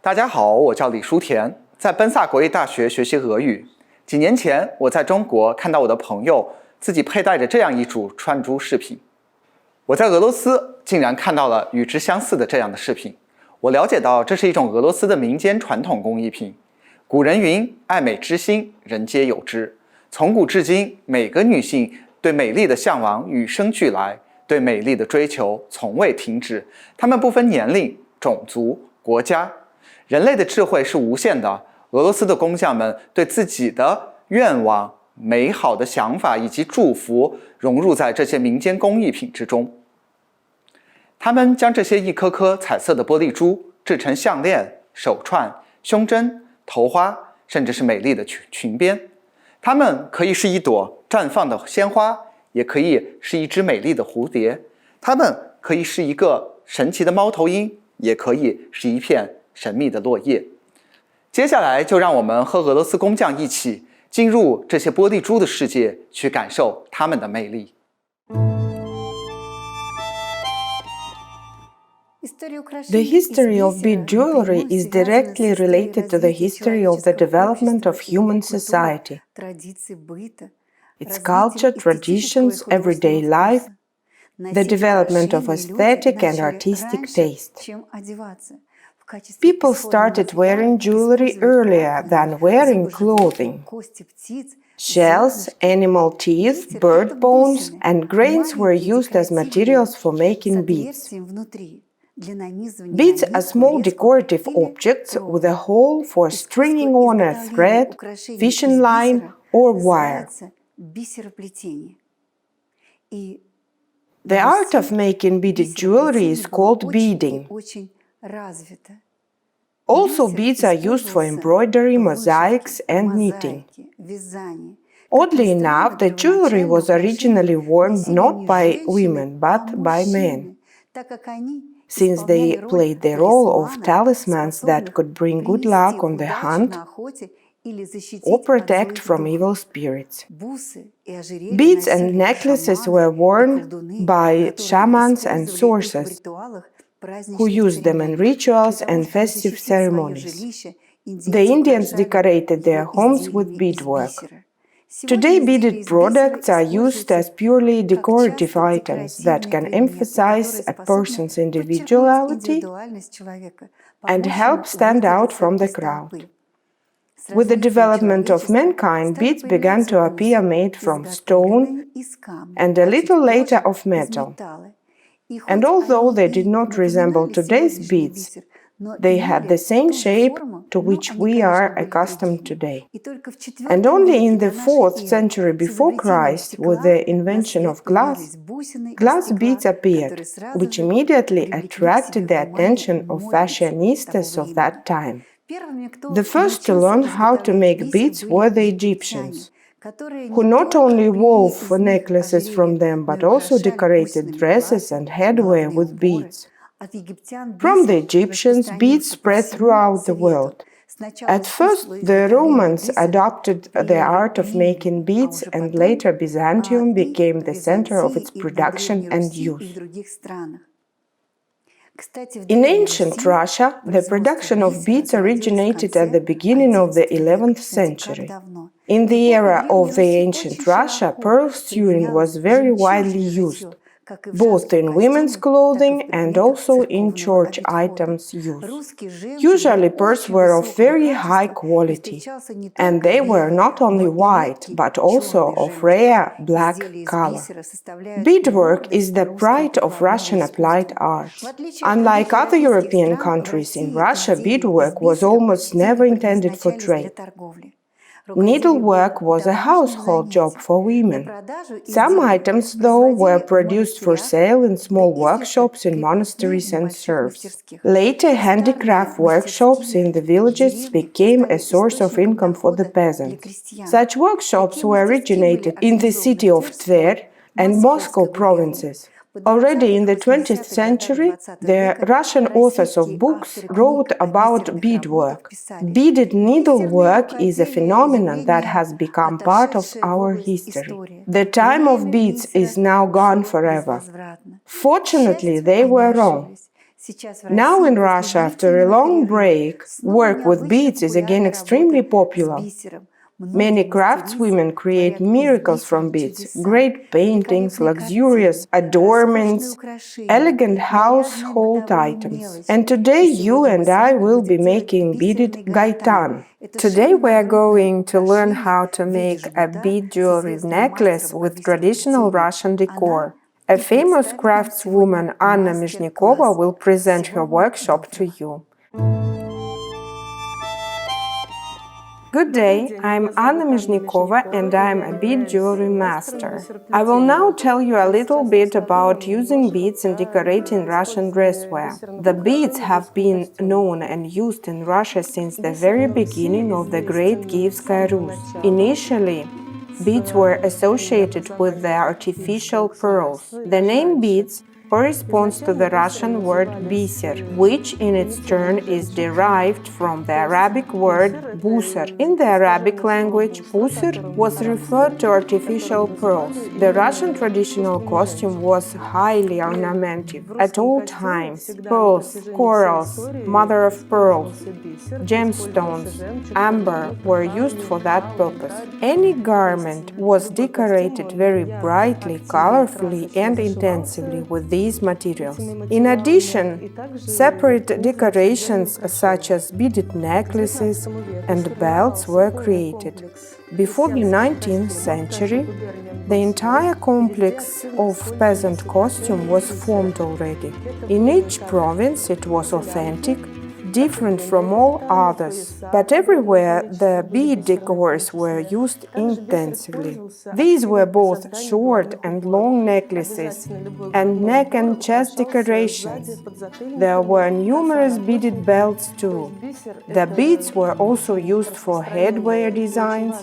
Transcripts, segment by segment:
大家好，我叫李书田，在奔萨国立大学学习俄语。几年前，我在中国看到我的朋友自己佩戴着这样一组串珠饰品。我在俄罗斯竟然看到了与之相似的这样的饰品。我了解到这是一种俄罗斯的民间传统工艺品。古人云：“爱美之心，人皆有之。”从古至今，每个女性对美丽的向往与生俱来，对美丽的追求从未停止。她们不分年龄、种族、国家。人类的智慧是无限的。俄罗斯的工匠们对自己的愿望、美好的想法以及祝福融入在这些民间工艺品之中。他们将这些一颗颗彩色的玻璃珠制成项链、手串、胸针、头花，甚至是美丽的裙边。它们可以是一朵绽放的鲜花，也可以是一只美丽的蝴蝶。它们可以是一个神奇的猫头鹰，也可以是一片神秘的落叶。接下来就让我们和俄罗斯工匠一起进入这些玻璃珠的世界，去感受它们的魅力。The history of bead jewelry is directly related to the history of the development of human society. Its culture, traditions, everyday life, the development of aesthetic and artistic taste. People started wearing jewelry earlier than wearing clothing. Shells, animal teeth, bird bones, and grains were used as materials for making beads. Beads are small decorative objects with a hole for stringing on a thread, fishing line, or wire. The art of making beaded jewelry is called beading. Also, beads are used for embroidery, mosaics, and knitting. Oddly enough, the jewelry was originally worn not by women but by men, since they played the role of talismans that could bring good luck on the hunt or protect from evil spirits. Beads and necklaces were worn by shamans and sorcerers, who used them in rituals and festive ceremonies. The Indians decorated their homes with beadwork. Today, beaded products are used as purely decorative items that can emphasize a person's individuality and help stand out from the crowd. With the development of mankind, beads began to appear made from stone and a little later of metal. And although they did not resemble today's beads, they had the same shape to which we are accustomed today. And only in the 4th century before Christ, with the invention of glass beads appeared, which immediately attracted the attention of fashionistas of that time. The first to learn how to make beads were the Egyptians, who not only wove necklaces from them but also decorated dresses and headwear with beads. From the Egyptians, beads spread throughout the world. At first, the Romans adopted the art of making beads, and later Byzantium became the center of its production and use. In ancient Russia, the production of beads originated at the beginning of the 11th century. In the era of the ancient Russia, pearl sewing was very widely used, both in women's clothing and also in church items used. Usually pearls were of very high quality, and they were not only white, but also of rare black color. Beadwork is the pride of Russian applied art. Unlike other European countries, in Russia beadwork was almost never intended for trade. Needlework was a household job for women. Some items, though, were produced for sale in small workshops in monasteries and serfs. Later, handicraft workshops in the villages became a source of income for the peasants. Such workshops were originated in the city of Tver and Moscow provinces. Already in the 20th century, the Russian authors of books wrote about beadwork. Beaded needlework is a phenomenon that has become part of our history. The time of beads is now gone forever. Fortunately, they were wrong. Now in Russia, after a long break, work with beads is again extremely popular. Many craftswomen create miracles from beads, great paintings, luxurious adornments, elegant household items. And today you and I will be making beaded Gайтан. Today we are going to learn how to make a bead jewelry necklace with traditional Russian decor. A famous craftswoman, Anna Межнякова, will present her workshop to you. Good day, I'm Anna Межнякова and I'm a bead jewelry master. I will now tell you a little bit about using beads in decorating Russian dresswear. The beads have been known and used in Russia since the very beginning of the great Kievskaya Rus. Initially, beads were associated with the artificial pearls. The name beads corresponds to the Russian word biser, which in its turn is derived from the Arabic word buser. In the Arabic language, buser was referred to artificial pearls. The Russian traditional costume was highly ornamental at all times. Pearls, corals, mother of pearls, gemstones, amber were used for that purpose. Any garment was decorated very brightly, colorfully, and intensively with these materials. In addition, separate decorations such as beaded necklaces and belts were created. Before the 19th century, the entire complex of peasant costume was formed already. In each province it was authentic, different from all others, but everywhere the bead decors were used intensively. These were both short and long necklaces and neck and chest decorations. There were numerous beaded belts too. The beads were also used for headwear designs.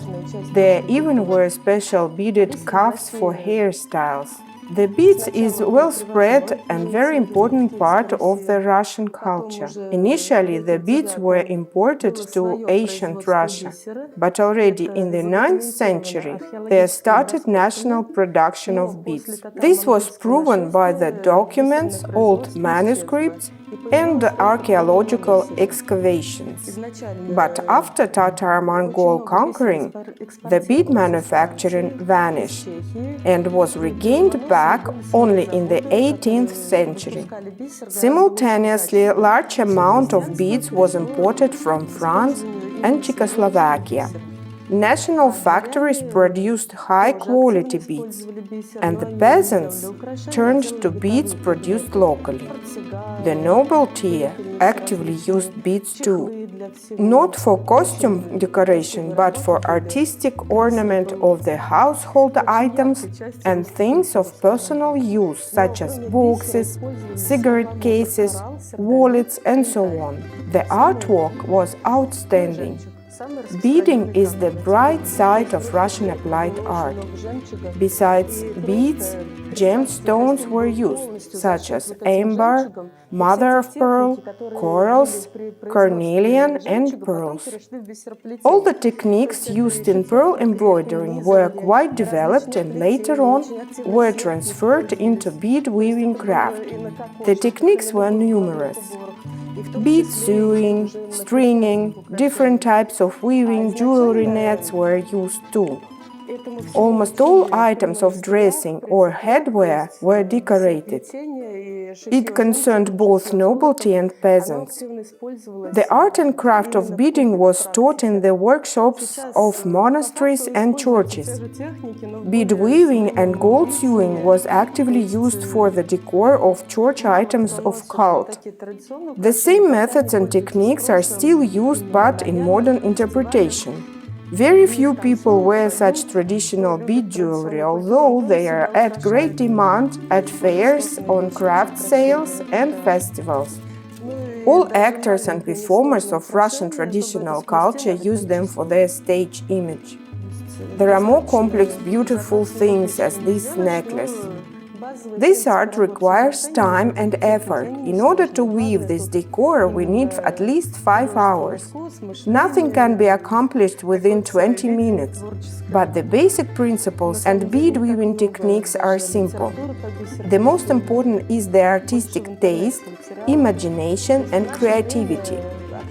There even were special beaded cuffs for hairstyles. The beads is well spread and very important part of the Russian culture. Initially, the beads were imported to ancient Russia, but already in the 9th century there started national production of beads. This was proven by the documents, old manuscripts, and archaeological excavations. But after Tatar-Mongol conquering, the bead manufacturing vanished and was regained back only in the 18th century. Simultaneously, a large amount of beads was imported from France and Czechoslovakia. National factories produced high-quality beads, and the peasants turned to beads produced locally. The nobility actively used beads too, not for costume decoration, but for artistic ornament of the household items and things of personal use, such as boxes, cigarette cases, wallets, and so on. The artwork was outstanding. Beading is the bright side of Russian applied art. Besides beads, gemstones were used, such as amber, mother of pearl, corals, carnelian, and pearls. All the techniques used in pearl embroidering were quite developed and later on were transferred into bead weaving craft. The techniques were numerous. Bead sewing, stringing, different types of weaving, jewelry nets were used too. Almost all items of dressing or headwear were decorated. It concerned both nobility and peasants. The art and craft of beading was taught in the workshops of monasteries and churches. Bead weaving and gold sewing was actively used for the decor of church items of cult. The same methods and techniques are still used, but in modern interpretation. Very few people wear such traditional bead jewelry, although they are at great demand at fairs, on craft sales, and festivals. All actors and performers of Russian traditional culture use them for their stage image. There are more complex, beautiful things as this necklace. This art requires time and effort. In order to weave this decor, we need at least 5 hours. Nothing can be accomplished within 20 minutes, but the basic principles and bead weaving techniques are simple. The most important is the artistic taste, imagination, and creativity.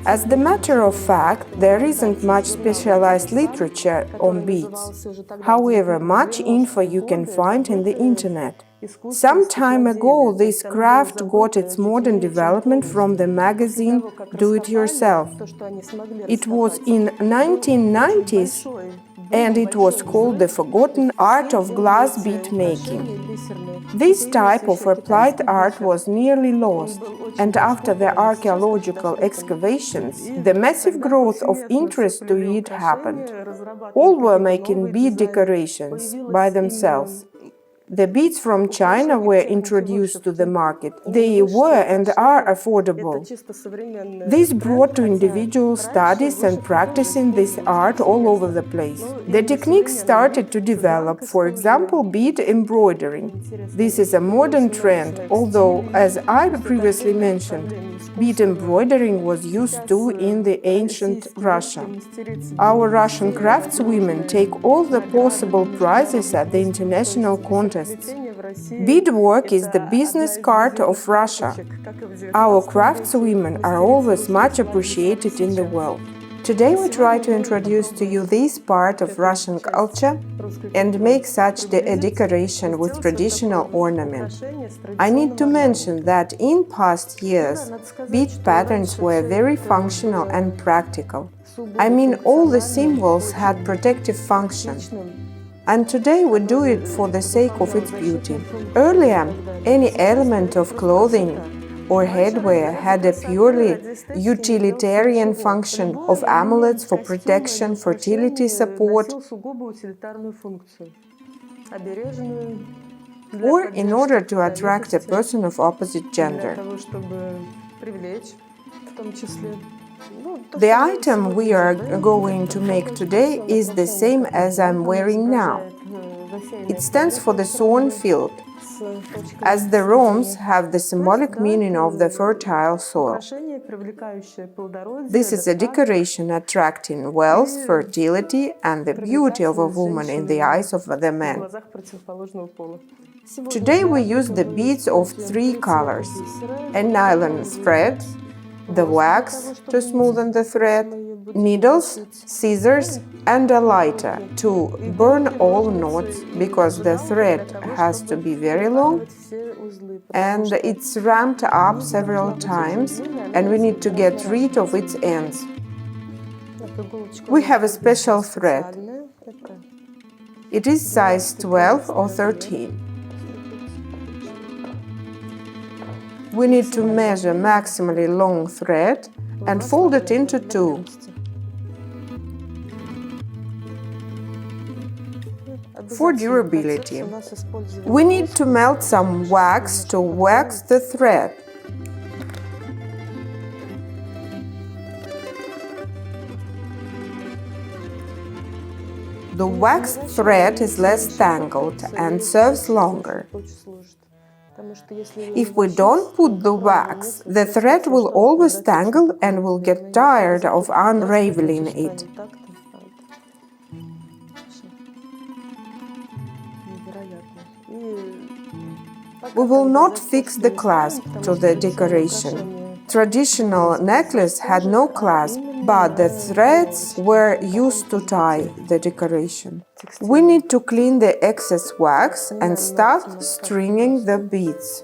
As the matter of fact, there isn't much specialized literature on beads. However, much info you can find in the internet. Some time ago, this craft got its modern development from the magazine Do It Yourself. It was in 1990s and it was called the forgotten art of glass bead making. This type of applied art was nearly lost, and after the archaeological excavations, the massive growth of interest to it happened. All were making bead decorations by themselves. The beads from China were introduced to the market. They were and are affordable. This brought to individual studies and practicing this art all over the place. The techniques started to develop, for example, bead embroidering. This is a modern trend, although, as I previously mentioned, bead embroidering was used too in the ancient Russia. Our Russian craftswomen take all the possible prizes at the international contests. Beadwork is the business card of Russia. Our craftswomen are always much appreciated in the world. Today we try to introduce to you this part of Russian culture and make such a decoration with traditional ornament. I need to mention that in past years, bead patterns were very functional and practical. I mean, all the symbols had protective function. And today we do it for the sake of its beauty. Earlier, any element of clothing or headwear had a purely utilitarian function of amulets for protection, fertility support, or in order to attract a person of opposite gender. The item we are going to make today is the same as I'm wearing now. It stands for the sown field, as the rhombs have the symbolic meaning of the fertile soil. This is a decoration attracting wealth, fertility, and the beauty of a woman in the eyes of the man. Today we use the beads of 3 colors: a nylon thread, the wax to smoothen the thread, needles, scissors, and a lighter to burn all knots, because the thread has to be very long and it's ramped up several times and we need to get rid of its ends. We have a special thread. It is size 12 or 13. We need to measure maximally long thread and fold it into 2. For durability, we need to melt some wax to wax the thread. The waxed thread is less tangled and serves longer. If we don't put the wax, the thread will always tangle and will get tired of unraveling it. We will not fix the clasp to the decoration. Traditional necklace had no clasp, but the threads were used to tie the decoration. We need to clean the excess wax and start stringing the beads.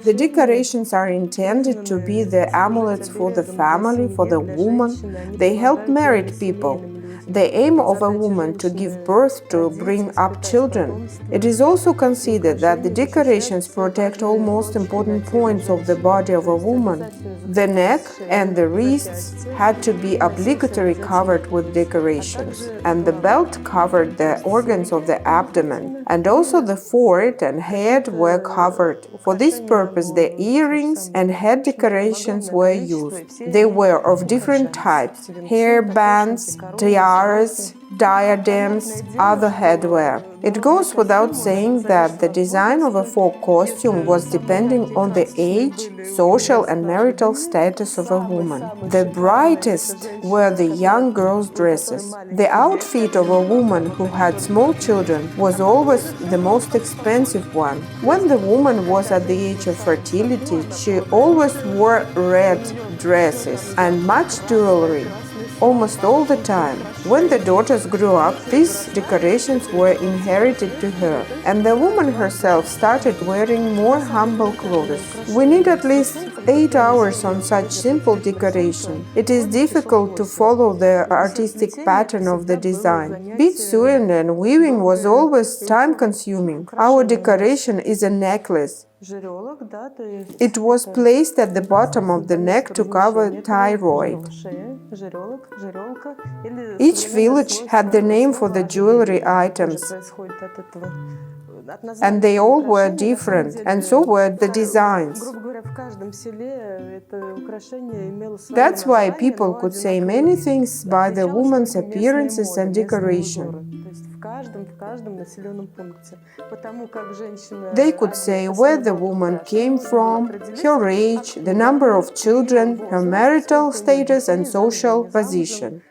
The decorations are intended to be the amulets for the family, for the woman. They help married people. The aim of a woman to give birth to bring up children. It is also considered that the decorations protect all most important points of the body of a woman. The neck and the wrists had to be obligatory covered with decorations, and the belt covered the organs of the abdomen, and also the forehead and head were covered. For this purpose, the earrings and head decorations were used. They were of different types: hair bands, tiaras, diadems, other headwear. It goes without saying that the design of a folk costume was depending on the age, social and marital status of a woman. The brightest were the young girls' dresses. The outfit of a woman who had small children was always the most expensive one. When the woman was at the age of fertility, she always wore red dresses and much jewelry. Almost all the time. When the daughters grew up, these decorations were inherited to her, and the woman herself started wearing more humble clothes. We need at least 8 hours on such simple decoration. It is difficult to follow the artistic pattern of the design. Bead sewing and weaving was always time-consuming. Our decoration is a necklace. It was placed at the bottom of the neck to cover thyroid. Each village had the name for the jewelry items, and they all were different, and so were the designs. That's why people could say many things by the woman's appearances and decoration. They could say where the woman came from, her age, the number of children, her marital status and social position.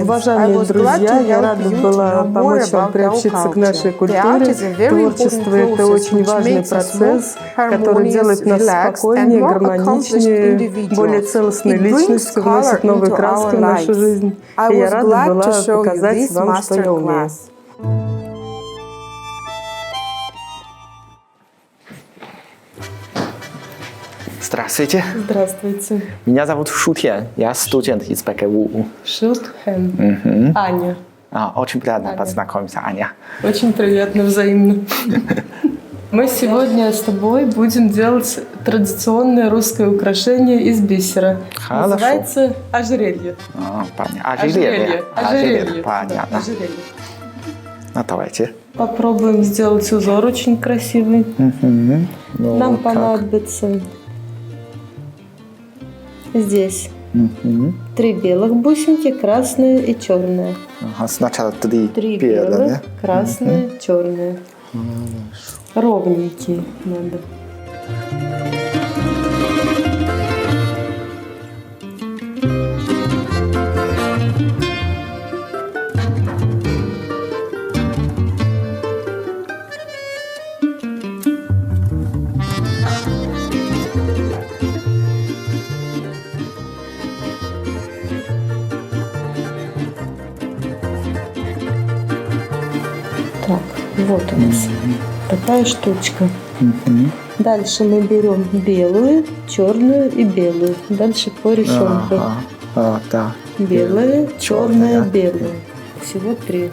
Уважаемые друзья, я рада была помочь вам приобщиться к нашей культуре. Творчество – это очень важный процесс, который делает нас спокойнее, гармоничнее, более целостной личностью, вносит новые краски в нашу жизнь. И я рада была показать вам, что я умею. Здравствуйте. Здравствуйте. Меня зовут Шутен, я студент из ПКУ. Шутен. Аня. Очень приятно познакомиться, Аня. Очень приятно, взаимно. Мы сегодня с тобой будем делать традиционное русское украшение из бисера. Хорошо. Называется ожерелье. Понятно. Ожерелье. Понятно. Да, ожерелье. Ну, давайте. Попробуем сделать узор очень красивый. Ну, Нам как? понадобится здесь 3 белых бусинки, красная и черная. Ага, сначала 3 3 белых, белых, красная, черная. Ровненькие надо. Так, вот у нас такая штучка. Дальше мы берем белую, черную и белую. Дальше по рисунку. Да. Белая, черная, белая. Всего 3.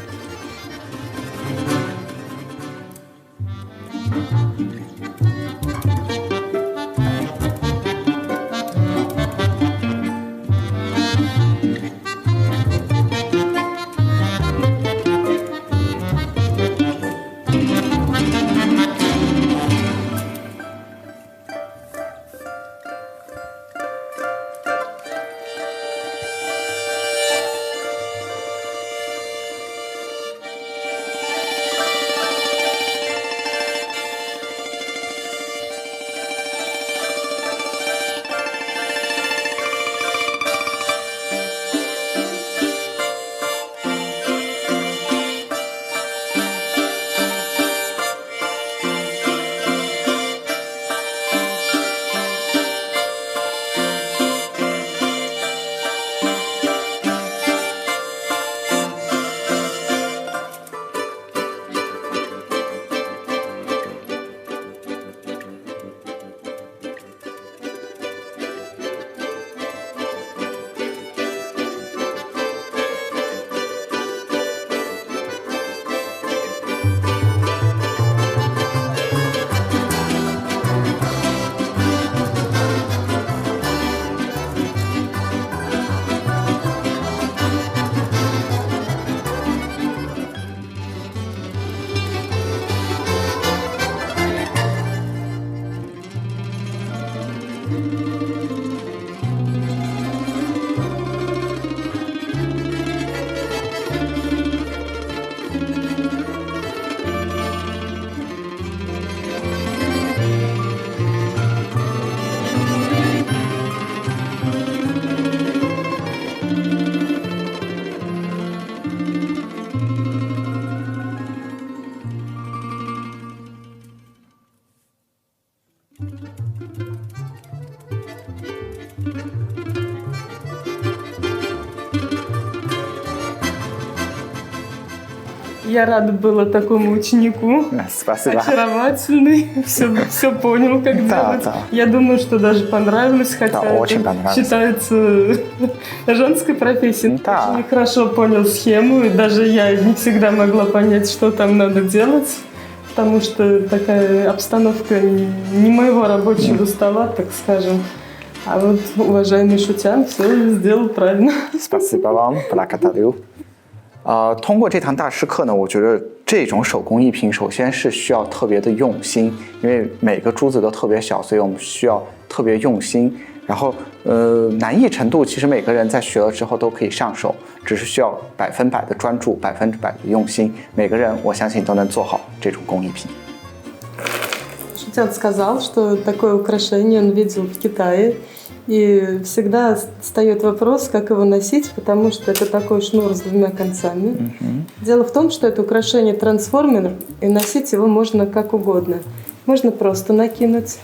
Я рада была такому ученику. Спасибо. Очаровательный, все понял, как делать. Да. Я думаю, что даже понравилось, хотя Да, очень понравилось. считается женской профессией. Да. Очень хорошо понял схему, и даже я не всегда могла понять, что там надо делать, потому что такая обстановка не моего рабочего стола, так скажем. А вот уважаемый Шутян все сделал правильно. Спасибо вам, благодарю. 通过这堂大师课呢，我觉得这种手工艺品首先是需要特别的用心，因为每个珠子都特别小，所以我们需要特别用心。然后难易程度其实每个人在学了之后都可以上手，只是需要100%的专注，100%的用心。每个人我相信都能做好这种工艺品。Шутян сказал, что такое украшение он видел в Китае. И всегда встает вопрос, как его носить, потому что это такой шнур с 2 концами. Дело в том, что это украшение трансформер, и носить его можно как угодно. Можно просто накинуть,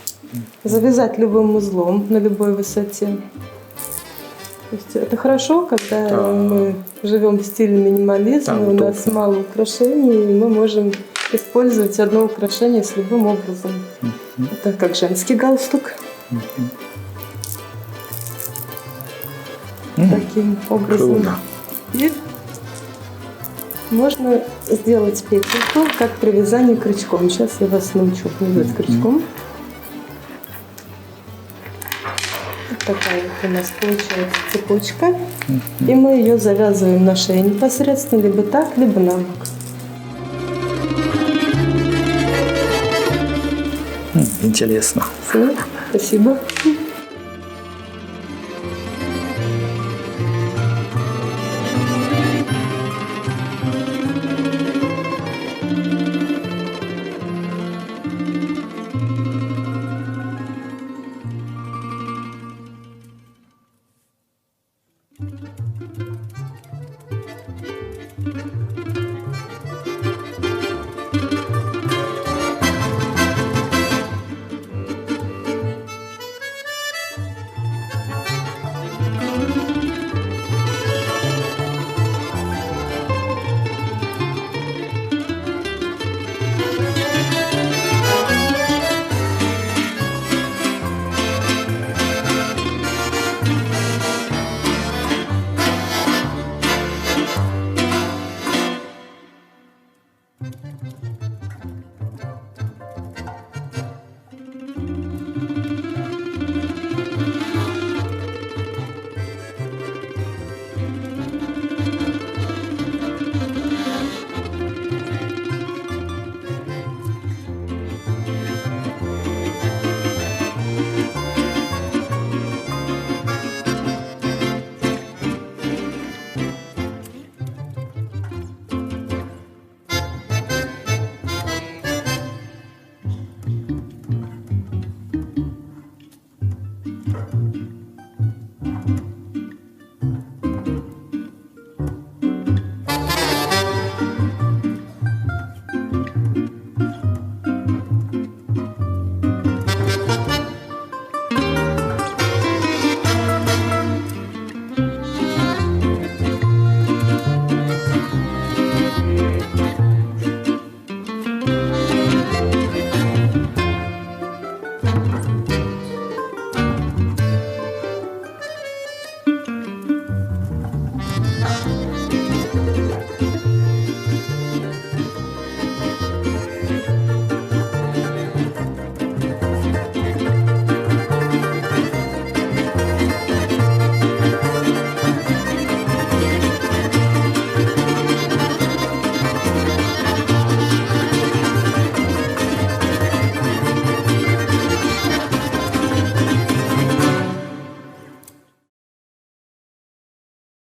завязать любым узлом на любой высоте. То есть это хорошо, когда мы живем в стиле минимализма, у нас мало украшений, и мы можем использовать одно украшение с любым образом. Это как женский галстук. Таким образом. И Можно сделать петельку, как при вязании крючком. Сейчас я вас научу вязать крючком. Вот такая вот у нас получается цепочка. И мы ее завязываем на шее непосредственно, либо так, либо на бок. Интересно. Спасибо.